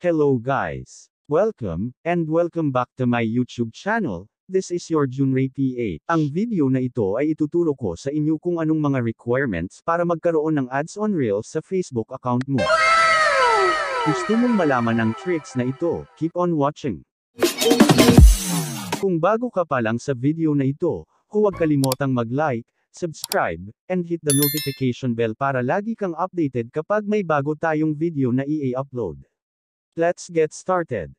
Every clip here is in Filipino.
Hello guys! Welcome back to my YouTube channel. This is your Junray PH. Ang video na ito ay ituturo ko sa inyo kung anong mga requirements para magkaroon ng ads on Reels sa Facebook account mo. Gusto mong malaman ang tricks na ito? Keep on watching. Kung bago ka pa lang sa video na ito, huwag kalimotang mag-like, subscribe, and hit the notification bell para lagi kang updated kapag may bago tayong video na i-upload. Let's get started.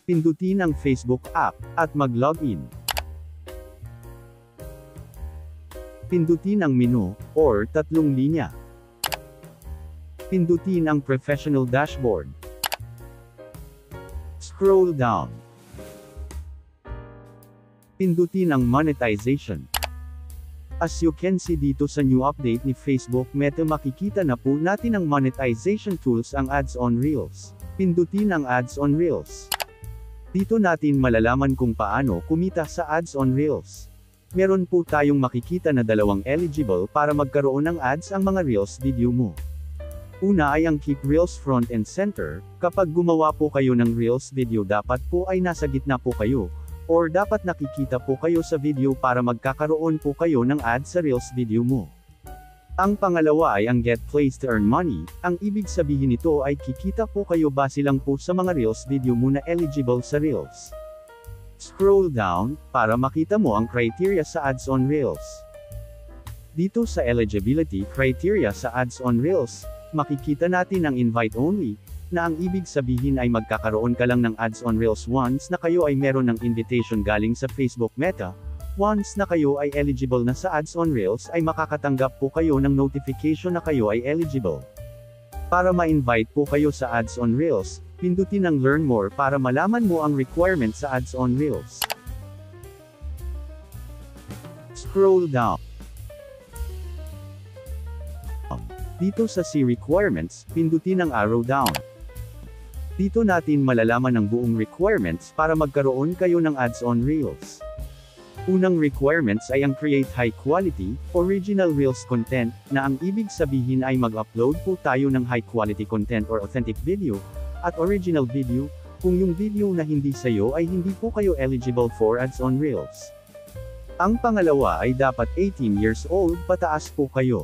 Pindutin ang Facebook app, at mag-login. Pindutin ang menu, or tatlong linya. Pindutin ang Professional Dashboard. Scroll down. Pindutin ang Monetization. As you can see dito sa new update ni Facebook Meta, makikita na po natin ang monetization tools, ang Ads on Reels. Pindutin ang Ads on Reels. Dito natin malalaman kung paano kumita sa Ads on Reels. Meron po tayong makikita na dalawang eligible para magkaroon ng ads ang mga Reels video mo. Una ay ang Keep Reels Front and Center. Kapag gumawa po kayo ng Reels video, dapat po ay nasa gitna po kayo, or dapat nakikita po kayo sa video para magkakaroon po kayo ng ads sa Reels video mo. Ang pangalawa ay ang Get Plays to Earn Money. Ang ibig sabihin nito ay kikita po kayo base lang po sa mga Reels video mo na eligible sa Reels. Scroll down, para makita mo ang criteria sa Ads on Reels. Dito sa Eligibility Criteria sa Ads on Reels, makikita natin ang Invite Only, na ang ibig sabihin ay magkakaroon ka lang ng Ads on Reels once na kayo ay meron ng invitation galing sa Facebook Meta. Once na kayo ay eligible na sa Ads on Reels ay makakatanggap po kayo ng notification na kayo ay eligible. Para ma-invite po kayo sa Ads on Reels, pindutin ang Learn More para malaman mo ang requirements sa Ads on Reels. Scroll down. Dito sa See Requirements, pindutin ang arrow down. Dito natin malalaman ang buong requirements para magkaroon kayo ng Ads on Reels. Unang requirements ay ang create high quality, original Reels content, na ang ibig sabihin ay mag-upload po tayo ng high quality content or authentic video, at original video, kung yung video na hindi sayo ay hindi po kayo eligible for Ads on Reels. Ang pangalawa ay dapat 18 years old pataas po kayo.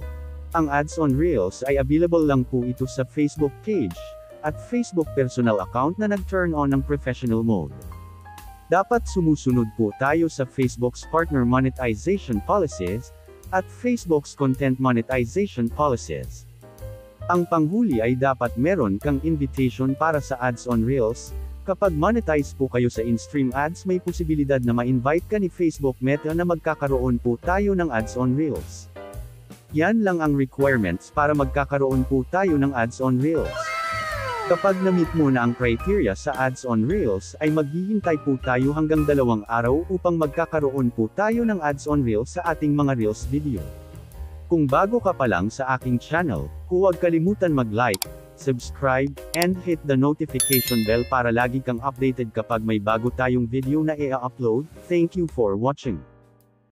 Ang Ads on Reels ay available lang po ito sa Facebook page, at Facebook personal account na nag-turn on ng professional mode. Dapat sumusunod po tayo sa Facebook's Partner Monetization Policies, at Facebook's Content Monetization Policies. Ang panghuli ay dapat meron kang invitation para sa Ads on Reels. Kapag monetize po kayo sa in-stream ads, may posibilidad na ma-invite ka ni Facebook Meta na magkakaroon po tayo ng Ads on Reels. Yan lang ang requirements para magkakaroon po tayo ng Ads on Reels. Kapag na-meet mo na ang criteria sa Ads on Reels, ay maghihintay po tayo hanggang 2 araw upang magkakaroon po tayo ng Ads on Reels sa ating mga Reels video. Kung bago ka pa lang sa aking channel, huwag kalimutan mag-like, subscribe, and hit the notification bell para lagi kang updated kapag may bago tayong video na i-upload. Thank you for watching.